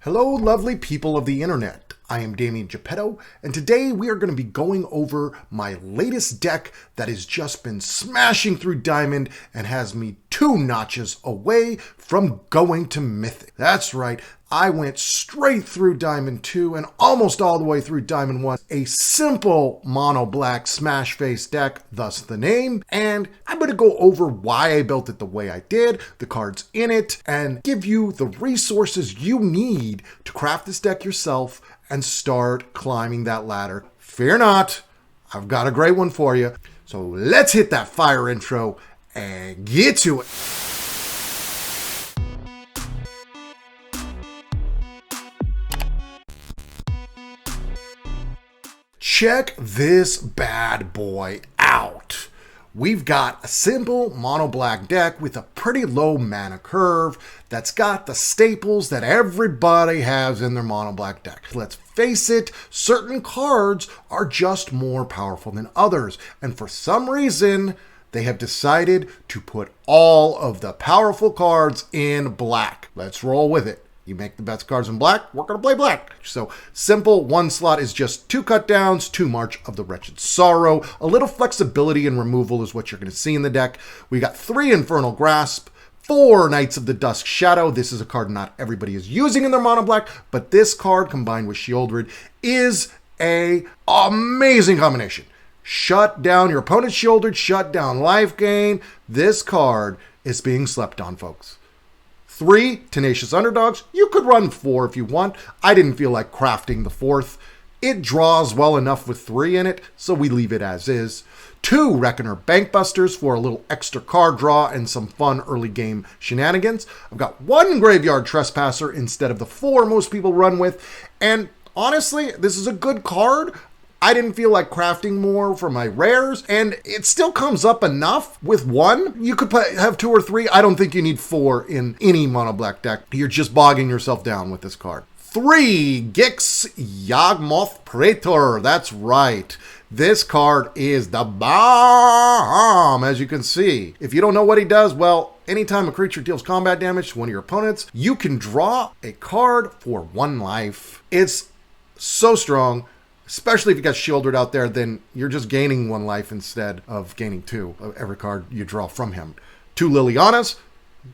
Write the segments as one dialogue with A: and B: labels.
A: Hello, lovely people of the internet. I am Damien Geppetto, and today we are going to be going over my latest deck that has just been smashing through Diamond and has me 2 notches away from going to Mythic. That's right, I went straight through Diamond 2 and almost all the way through Diamond 1. A simple mono black Smashface deck, thus the name, and I'm going to go over why I built it the way I did, the cards in it, and give you the resources you need to craft this deck yourself and start climbing that ladder. Fear not, I've got a great one for you. So let's hit that fire intro and get to it. Check this bad boy out. We've got a simple mono black deck with a pretty low mana curve that's got the staples that everybody has in their mono black deck. Let's face it, certain cards are just more powerful than others, and for some reason they have decided to put all of the powerful cards in black. Let's roll with it. You make the best cards in black, we're going to play black. So simple, 1 slot is just 2 cut downs, 2 March of the Wretched Sorrow. A little flexibility and removal is what you're going to see in the deck. We got 3 Infernal Grasp, 4 Knights of the Dusk Shadow. This is a card not everybody is using in their mono black, but this card combined with Shieldred is a amazing combination. Shut down your opponent's Shieldred, shut down life gain. This card is being slept on, folks. 3 Tenacious Underdogs. You could run 4 if you want. I didn't feel like crafting the 4th. It draws well enough with 3 in it, so we leave it as is. 2 Reckoner Bankbusters for a little extra card draw and some fun early game shenanigans. I've got 1 Graveyard Trespasser instead of the 4 most people run with. And honestly, this is a good card. I didn't feel like crafting more for my rares, and it still comes up enough with 1. You could have 2 or 3. I don't think you need 4 in any mono black deck. You're just bogging yourself down with this card. 3 Gix Yawgmoth Praetor. That's right. This card is the bomb, as you can see. If you don't know what he does, well, anytime a creature deals combat damage to one of your opponents, you can draw a card for 1 life. It's so strong. Especially if you got Shieldred out there, then you're just gaining 1 life instead of gaining 2 of every card you draw from him. 2 Lilianas.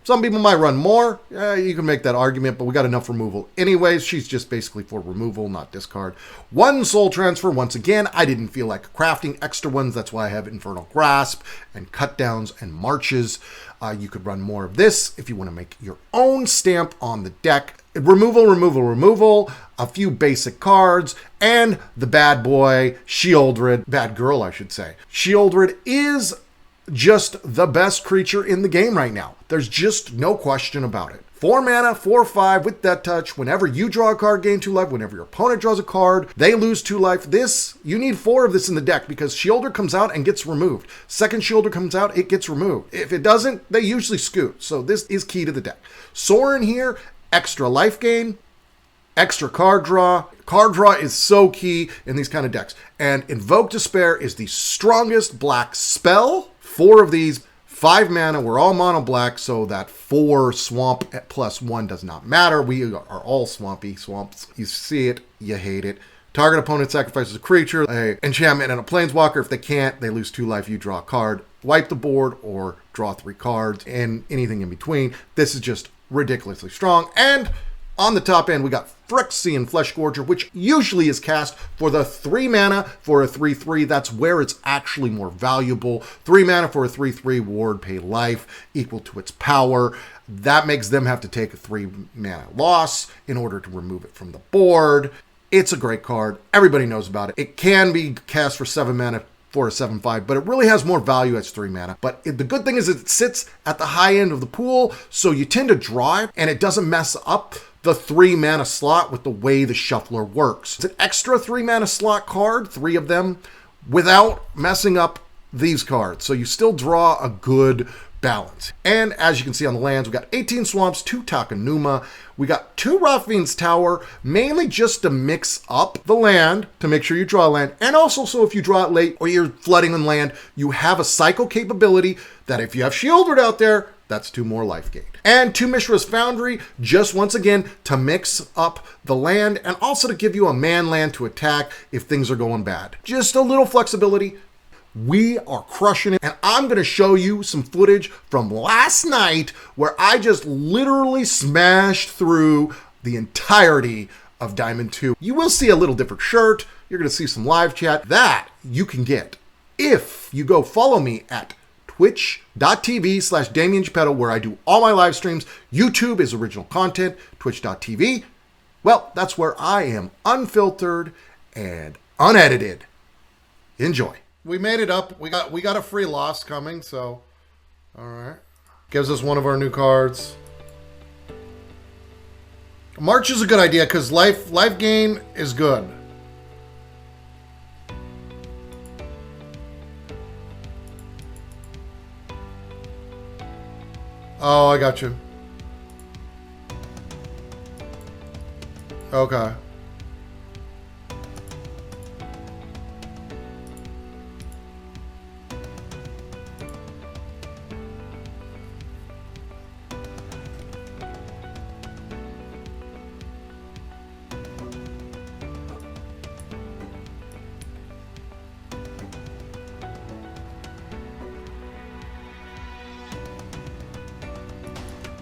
A: Some people might run more. You can make that argument, but we got enough removal anyways. She's just basically for removal, not discard. 1 Soul Transfer. Once again, I didn't feel like crafting extra ones. That's why I have Infernal Grasp and Cut Downs and Marches. You could run more of this if you want to make your own stamp on the deck. Removal, a few basic cards, and the bad boy, Shieldred. Bad girl, I should say. Shieldred is just the best creature in the game right now. There's just no question about it. 4 mana, 4/5 with that touch. Whenever you draw a card, gain 2 life. Whenever your opponent draws a card, they lose 2 life. You need 4 of this in the deck because Shieldred comes out and gets removed. Second Shieldred comes out, it gets removed. If it doesn't, they usually scoot. So this is key to the deck. Sorin here, extra life gain, extra card draw. Card draw is so key in these kind of decks. And Invoke Despair is the strongest black spell. 4 of these, 5 mana. We're all mono black, so that 4 swamp plus 1 does not matter. We are all swampy swamps. You see it, you hate it. Target opponent sacrifices a creature, an enchantment, and a planeswalker. If they can't, they lose 2 life. You draw a card, wipe the board, or draw 3 cards, and anything in between. This is just ridiculously strong. And on the top end, we got Phyrexian Fleshgorger, which usually is cast for the 3 mana for a 3/3. That's where it's actually more valuable. 3 mana for a 3/3 ward, pay life equal to its power. That makes them have to take a 3 mana loss in order to remove it from the board. It's a great card. Everybody knows about it. It can be cast for 7 mana for a 7/5, but it really has more value as 3 mana. But the good thing is it sits at the high end of the pool, so you tend to draw it, and it doesn't mess up the 3 mana slot with the way the shuffler works. It's an extra 3 mana slot card, 3 of them, without messing up these cards. So you still draw a good balance. And as you can see on the lands, we got 18 Swamps, 2 Takenuma. We got 2 Raffine's Tower, mainly just to mix up the land, to make sure you draw land. And also, so if you draw it late or you're flooding on land, you have a cycle capability that if you have Shieldred out there, That's 2 more life gained. And 2 Mishra's Foundry, just once again, to mix up the land and also to give you a man land to attack if things are going bad. Just a little flexibility. We are crushing it. And I'm going to show you some footage from last night where I just literally smashed through the entirety of Diamond 2. You will see a little different shirt. You're going to see some live chat. That you can get if you go follow me at twitch.tv/DamienGeppetto, where I do all my live streams. YouTube is original content. Twitch.tv, well, that's where I am unfiltered and unedited. Enjoy. We made it up. We got a free loss coming, so all right. Gives us one of our new cards. March is a good idea because life gain is good. Oh, I got you. Okay.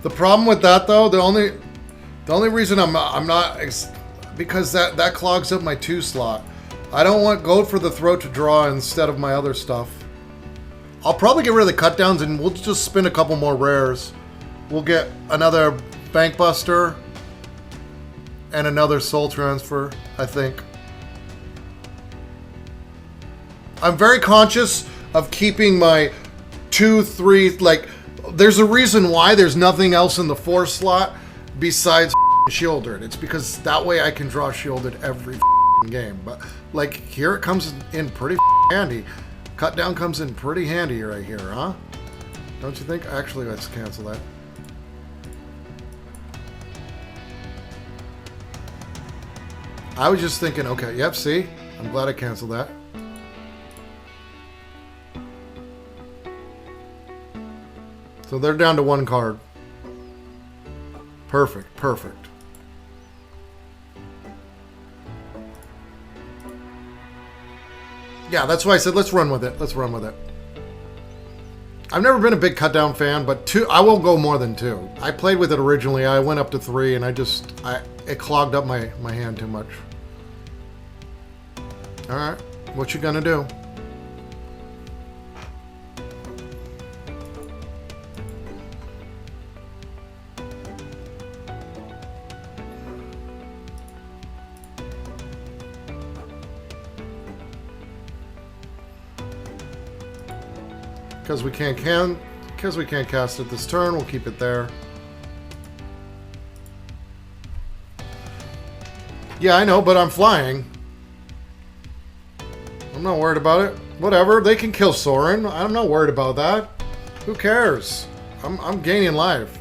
A: The problem with that, though, the only reason I'm not because that clogs up my 2 slot. I don't want Gold for the Throat to draw instead of my other stuff. I'll probably get rid of the cut downs and we'll just spin a couple more rares. We'll get another Bank Buster and another Soul Transfer, I think. I'm very conscious of keeping my 2, 3, like, there's a reason why there's nothing else in the 4 slot besides Shielded. It's because that way I can draw Shielded every game. But, like, here it comes in pretty handy. Cut down comes in pretty handy right here, huh? Don't you think? Actually, let's cancel that. I was just thinking, okay, yep, see? I'm glad I canceled that. So they're down to 1 card. Perfect, perfect. Yeah, that's why I said let's run with it. Let's run with it. I've never been a big cut down fan, but 2, I won't go more than 2. I played with it originally. I went up to 3 and it clogged up my hand too much. All right, what you gonna do? Because we can't cast it this turn, we'll keep it there. Yeah, I know, but I'm flying. I'm not worried about it. Whatever, they can kill Sorin. I'm not worried about that. Who cares? I'm gaining life.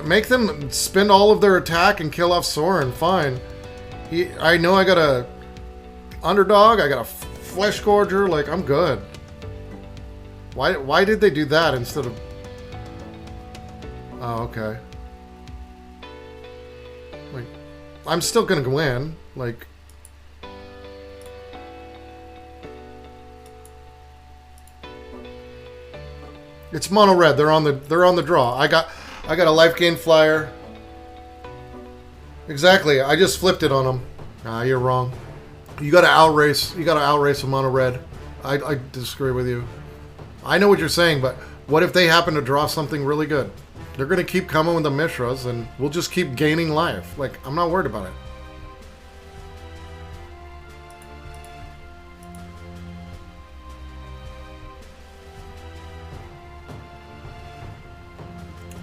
A: Make them spend all of their attack and kill off Sorin. Fine. I know I got a underdog. I got a Flesh Gorger. Like, I'm good. Why did they do that instead of... Oh, okay. Like, I'm still gonna win. Like... It's mono red. They're on the draw. I got a life gain flyer. Exactly. I just flipped it on them. Ah, you're wrong. You got to outrace. You got to outrace a mono red. I disagree with you. I know what you're saying, but what if they happen to draw something really good? They're gonna keep coming with the Mishras, and we'll just keep gaining life. Like, I'm not worried about it.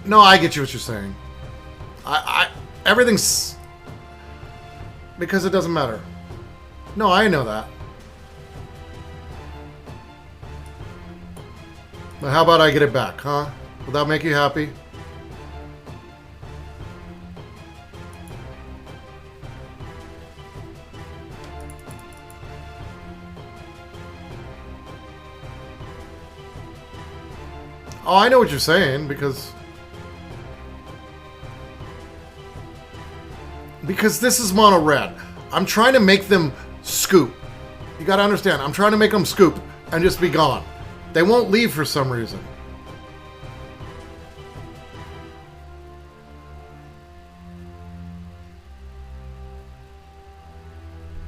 A: No, I get you what you're saying. Everything's... Because it doesn't matter. No, I know that. But how about I get it back, huh? Will that make you happy? Oh, I know what you're saying, because this is mono red. I'm trying to make them scoop. You gotta understand, I'm trying to make them scoop and just be gone. They won't leave for some reason.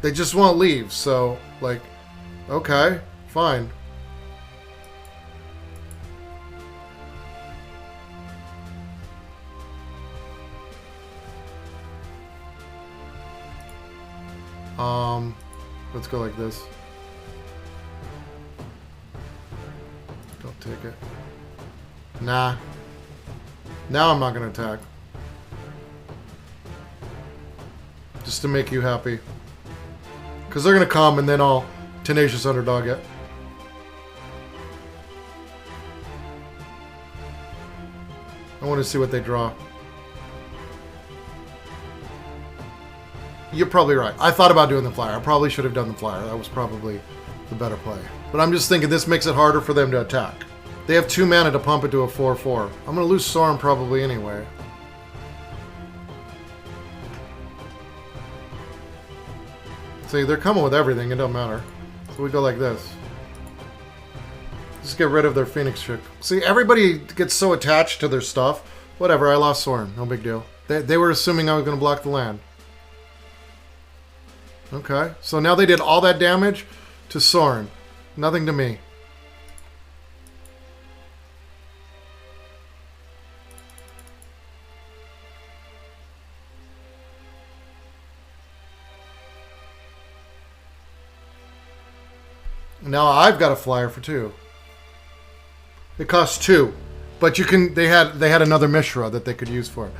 A: They just won't leave, so, like, okay, fine. Let's go like this. Don't take it. Nah. Now I'm not gonna attack. Just to make you happy. Because they're gonna come and then I'll tenacious underdog it. I want to see what they draw. You're probably right. I thought about doing the flyer. I probably should have done the flyer. That was probably the better play. But I'm just thinking this makes it harder for them to attack. They have 2 mana to pump it to a 4/4. I'm going to lose Sorin probably anyway. See, they're coming with everything. It don't matter. So we go like this. Just get rid of their Phoenix chick. See, everybody gets so attached to their stuff. Whatever, I lost Sorin. No big deal. They were assuming I was going to block the land. Okay, so now they did all that damage to Sorin. Nothing to me. Now I've got a flyer for 2. It costs 2, but you can. They had another Mishra that they could use for it.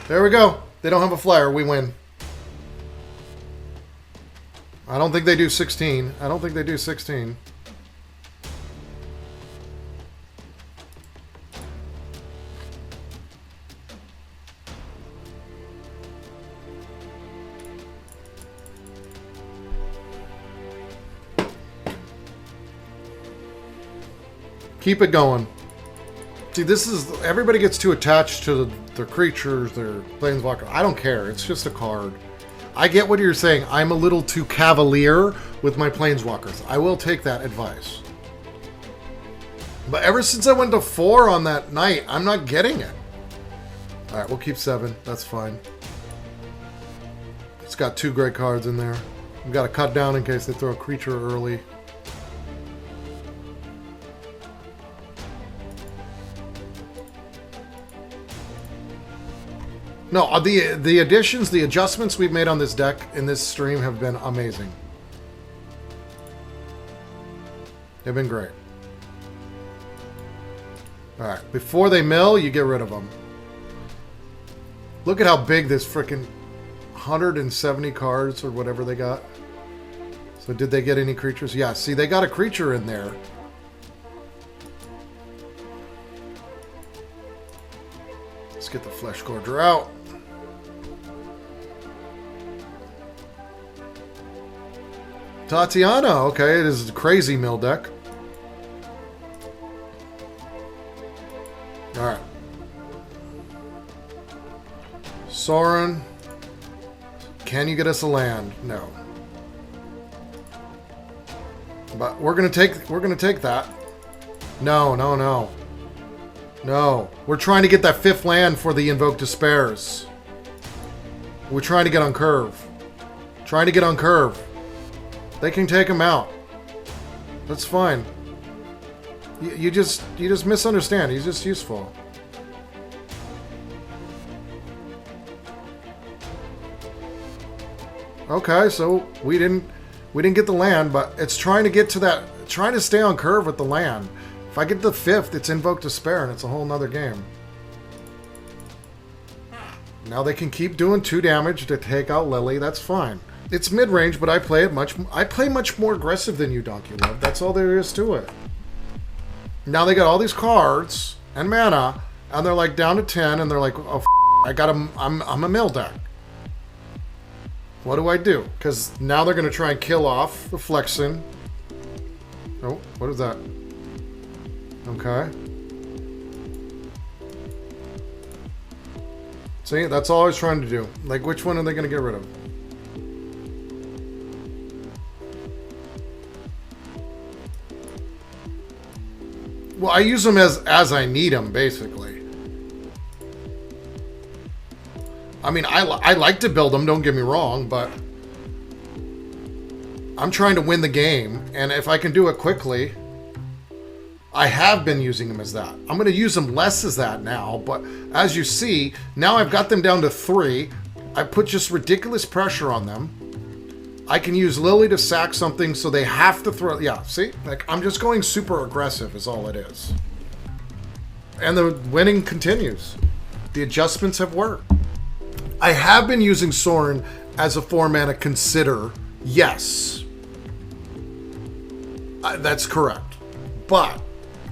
A: There we go. They don't have a flyer. We win. I don't think they do 16. I don't think they do 16. Keep it going. See, this is... Everybody gets too attached to their creatures, their planeswalker. I don't care. It's just a card. I get what you're saying. I'm a little too cavalier with my planeswalkers. I will take that advice. But ever since I went to 4 on that night, I'm not getting it. Alright, we'll keep 7. That's fine. It's got 2 great cards in there. We've got to cut down in case they throw a creature early. No, the additions, the adjustments we've made on this deck in this stream have been amazing. They've been great. Alright, before they mill, you get rid of them. Look at how big this frickin' 170 cards or whatever they got. So did they get any creatures? Yeah, see, they got a creature in there. Let's get the Flesh Gorger out. Tatiana, okay, it is a crazy mill deck. Alright. Sorin. Can you get us a land? No. But we're gonna take that. No, no, no. No. We're trying to get that 5th land for the Invoke Despairs. We're trying to get on curve. Trying to get on curve. They can take him out. That's fine. You just misunderstand. He's just useful. Okay, so we didn't get the land, but it's trying to get to that, trying to stay on curve with the land. If I get the 5th, it's Invoke Despair, and it's a whole nother game. Now they can keep doing 2 damage to take out Lily. That's fine. It's mid-range, but I play much more aggressive than you, Donkey Love. That's all there is to it. Now they got all these cards and mana, and they're like down to 10, and they're like, oh, I'm a mill deck. What do I do? Because now they're going to try and kill off the Flexen. Oh, what is that? Okay. See, that's all I was trying to do. Like, which one are they going to get rid of? Well, I use them as I need them, basically. I mean, I like to build them, don't get me wrong, but I'm trying to win the game, and if I can do it quickly, I have been using them as that. I'm going to use them less as that now, but as you see, now I've got them down to 3. I put just ridiculous pressure on them. I can use Lily to sack something, so they have to throw... Yeah, see? Like, I'm just going super aggressive is all it is. And the winning continues. The adjustments have worked. I have been using Sorin as a 4-mana consider. Yes. That's correct. But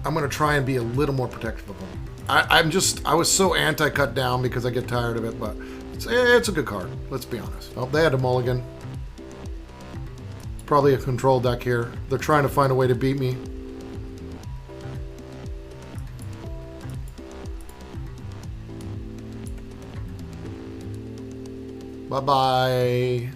A: I'm going to try and be a little more protective of them. I was so anti-cut down because I get tired of it, but it's a good card. Let's be honest. Oh, they had a mulligan. Probably a control deck here. They're trying to find a way to beat me. Bye-bye.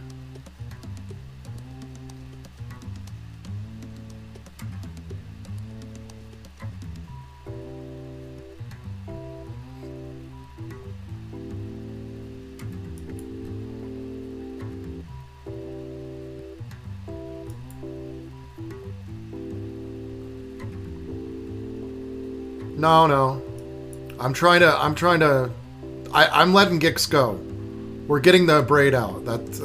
A: No. I'm letting Gix go. We're getting the braid out. That's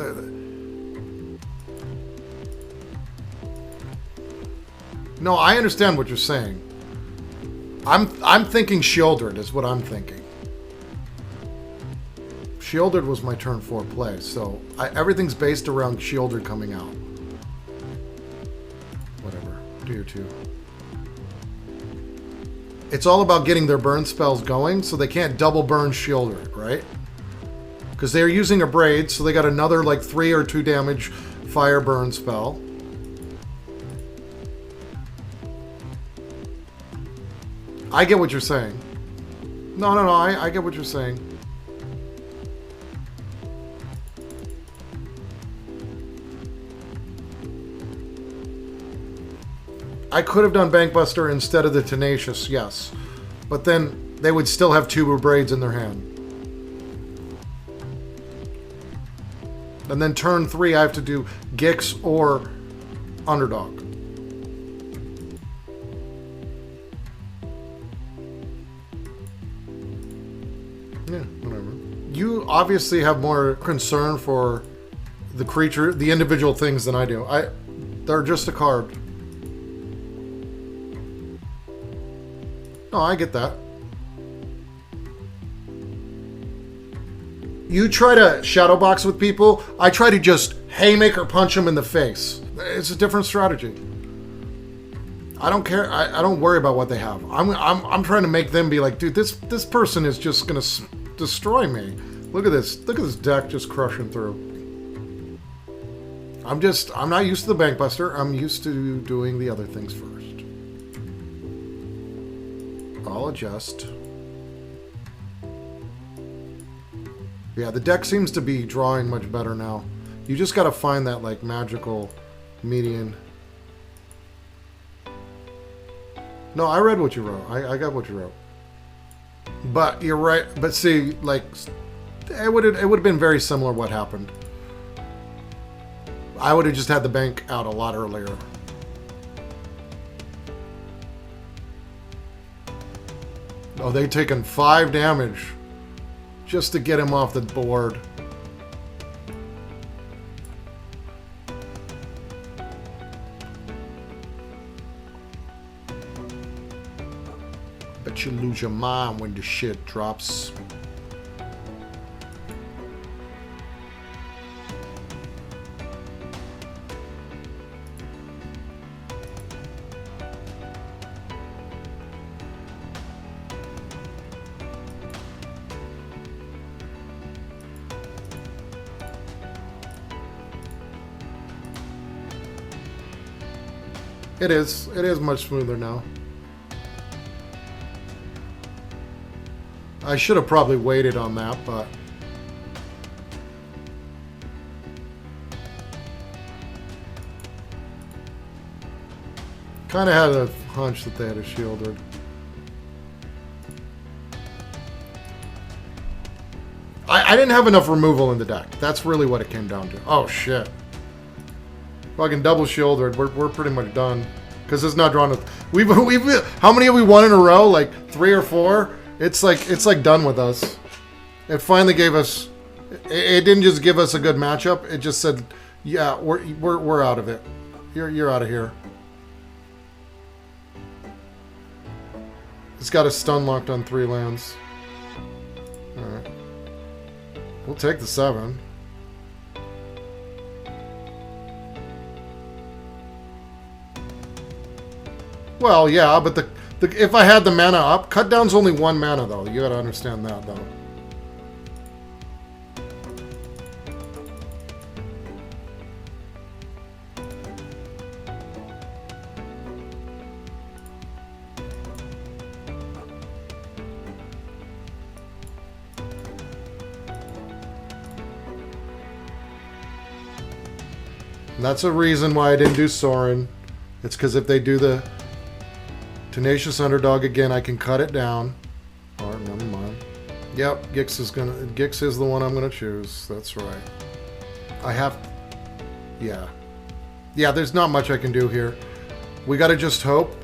A: no, I understand what you're saying. I'm thinking Shieldred is what I'm thinking. Shieldred was my turn 4 play, so everything's based around Shieldred coming out. Whatever. Do your 2. It's all about getting their burn spells going, so they can't double burn Shieldred, right? Because they're using a braid, so they got another like 3 or 2 damage fire burn spell. I get what you're saying. No, I get what you're saying. I could have done Bankbuster instead of the Tenacious, yes. But then they would still have 2 braids in their hand. And then turn 3, I have to do Gix or Underdog. Yeah, whatever. You obviously have more concern for the creature, the individual things than I do. They're just a card. No, I get that. You try to shadow box with people, I try to just haymaker punch them in the face. It's a different strategy. I don't care. I don't worry about what they have. I'm trying to make them be like, dude, this person is just gonna destroy me. Look at this. Look at this deck just crushing through. I'm not used to the Bankbuster. I'm used to doing the other things first. I'll adjust. Yeah, the deck seems to be drawing much better now. You just gotta find that, like, magical median. No, I read what you wrote. I got what you wrote. But you're right. But see, like, it would have been very similar what happened. I would have just had the bank out a lot earlier. Oh, they taken 5 damage just to get him off the board. Bet you lose your mind when the shit drops. It is much smoother now. I should have probably waited on that, but Kind of had a hunch that they had a shielded. I didn't have enough removal in the deck. That's really what it came down to. Oh, shit. Fucking double shielded. We're pretty much done. Because it's not drawn with... We've how many have we won in a row? Like 3 or 4? It's like done with us. It finally gave us... It didn't just give us a good matchup. It just said, yeah, we're out of it. You're out of here. It's got a stun locked on 3 lands. Alright. We'll take the 7. Well, yeah, but if I had the mana up, cut down's only 1 mana though. You gotta understand that though. And that's a reason why I didn't do Sorin. It's because if they do the Tenacious Underdog again, I can cut it down. Or never mind. Yep, Gix is the one I'm gonna choose. That's right. I have... Yeah. Yeah, there's not much I can do here. We gotta just hope.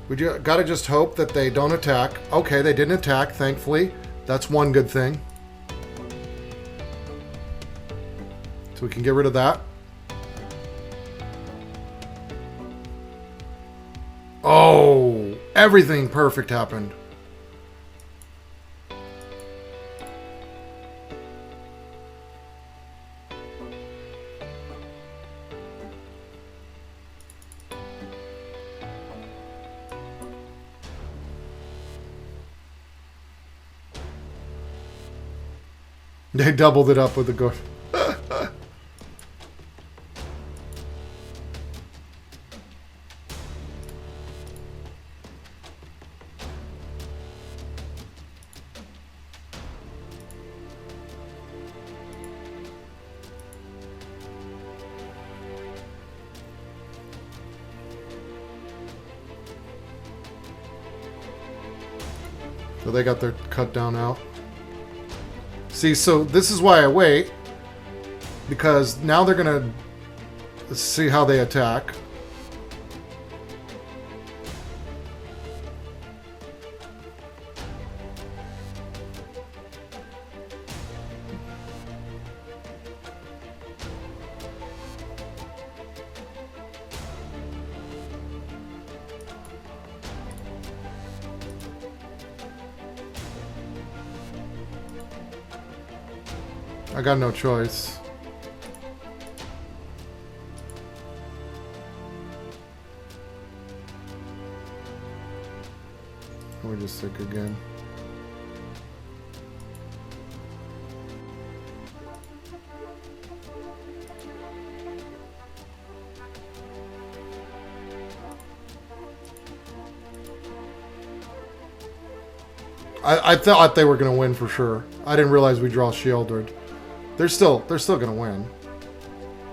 A: We gotta just hope that they don't attack. Okay, they didn't attack, thankfully. That's one good thing. So we can get rid of that. Oh, everything perfect happened. They doubled it up with the go. So they got their cut down out. See, so this is why I wait. Because now they're going to see how they attack. I got no choice. We're just sick again. I thought they were going to win for sure. I didn't realize we draw shielded. They're still gonna win.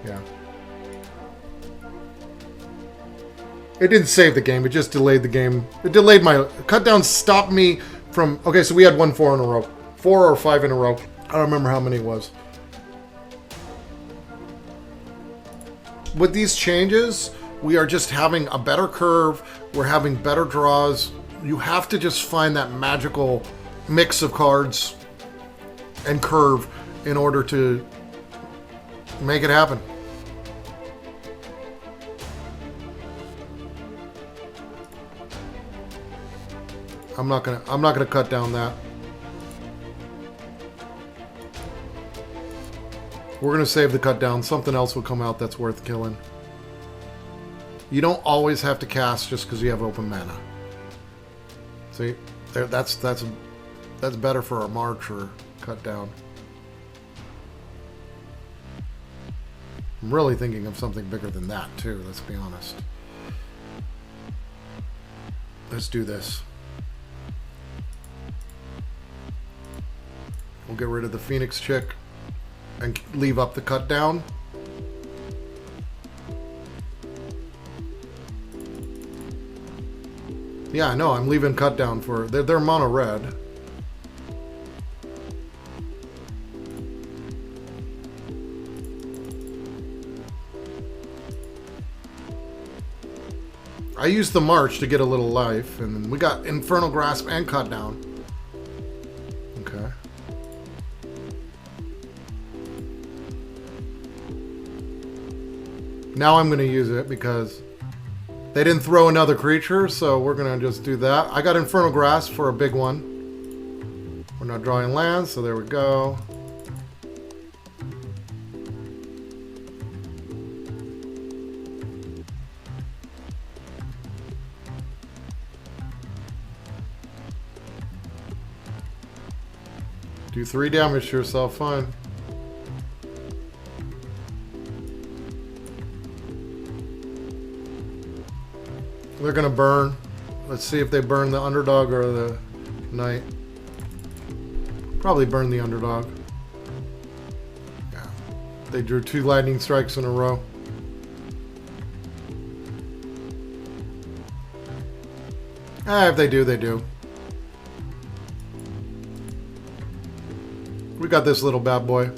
A: Yeah. It didn't save the game, it just delayed the game. It delayed my cut down, stopped me from... Okay, so we had 4 in a row. 4 or 5 in a row. I don't remember how many it was. With these changes, we are just having a better curve. We're having better draws. You have to just find that magical mix of cards and curve in order to make it happen. I'm not gonna cut down that. We're gonna save the cut down. Something else will come out that's worth killing. You don't always have to cast just because you have open mana. See, that's better for a march or cut down. I'm really thinking of something bigger than that, too, let's be honest. Let's do this. We'll get rid of the Phoenix chick and leave up the cut down. Yeah, no, I'm leaving cut down for... They're mono red. I used the March to get a little life, and we got Infernal Grasp and Cut Down. Okay. Now I'm going to use it because they didn't throw another creature, so we're going to just do that. I got Infernal Grasp for a big one. We're not drawing lands, so there we go. Do 3 damage to yourself, fine. They're gonna burn. Let's see if they burn the underdog or the knight. Probably burn the underdog. Yeah. They drew 2 lightning strikes in a row. If they do, they do. We got this little bad boy.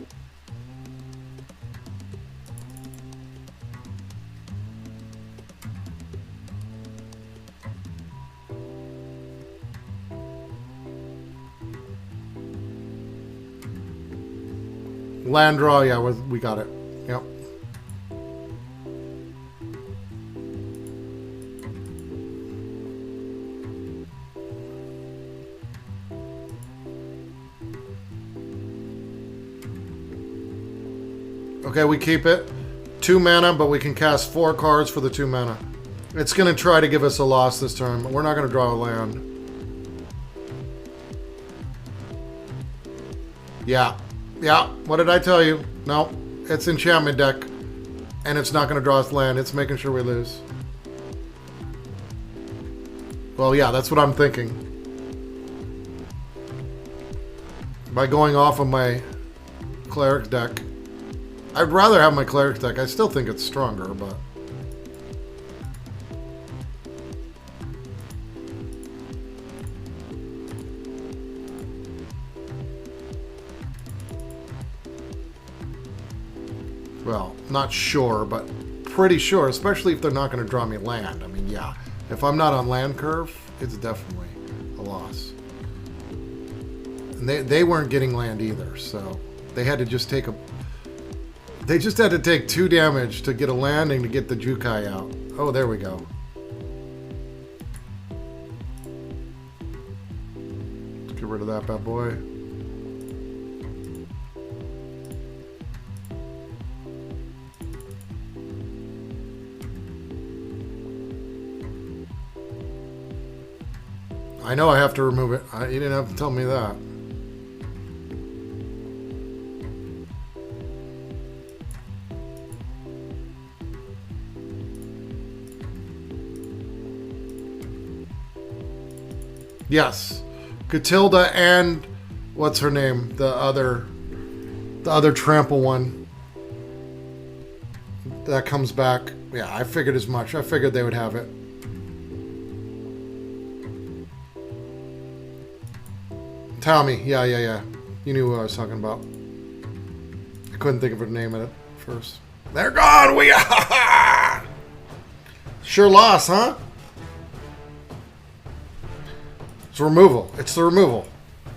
A: Land draw, yeah, we got it. Yep. Okay, we keep it. 2 mana, but we can cast 4 cards for the 2 mana. It's going to try to give us a loss this turn. We're not going to draw a land. Yeah. Yeah. What did I tell you? No. It's enchantment deck. And it's not going to draw us land. It's making sure we lose. Well, yeah, that's what I'm thinking. By going off of my cleric deck. I'd rather have my cleric deck. I still think it's stronger, but... Well, not sure, but pretty sure, especially if they're not going to draw me land. I mean, yeah. If I'm not on land curve, it's definitely a loss. And they weren't getting land either, so they had to just take a... They just had to take 2 damage to get a landing to get the Jukai out. Oh, there we go. Let's get rid of that bad boy. I know I have to remove it. You didn't have to tell me that. Yes, Catilda and what's her name? The other trample one that comes back. Yeah, I figured as much. I figured they would have it. Tommy, yeah. You knew who I was talking about. I couldn't think of her name at first. They're gone. We sure lost, huh? It's removal. It's the removal.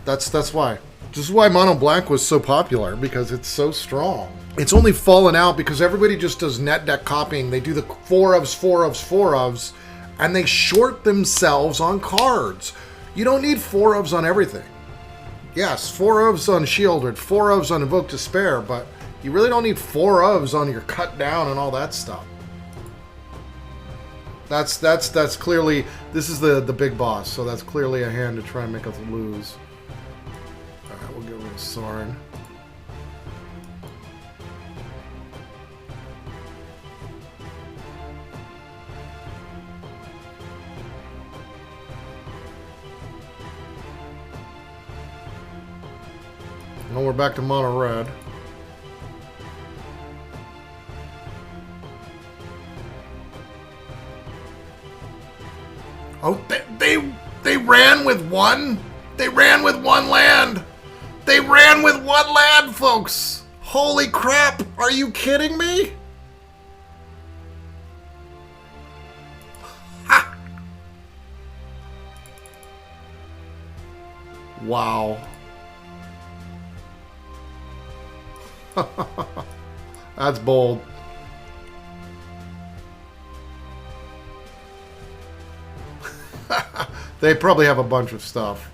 A: That's why. This is why Mono Black was so popular, because it's so strong. It's only fallen out because everybody just does net deck copying. They do the 4-ofs, and they short themselves on cards. You don't need 4-ofs on everything. Yes, 4-ofs on Shielded, 4-ofs on Invoke Despair, but you really don't need 4-ofs on your Cut Down and all that stuff. That's clearly, this is the big boss, so that's clearly a hand to try and make us lose. Alright, we'll get rid of Sorin. Now we're back to mono red. Oh, they ran with one? They ran with one land! They ran with one land, folks! Holy crap! Are you kidding me? Ha! Wow. That's bold. They probably have a bunch of stuff.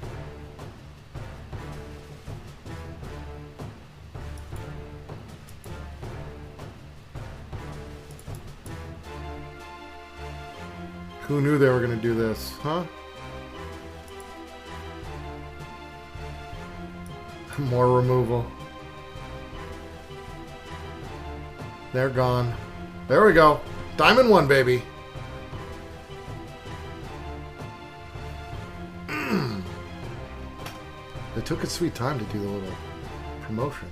A: Who knew they were going to do this, huh? More removal. They're gone. There we go. Diamond 1, baby. It took a sweet time to do the little promotion.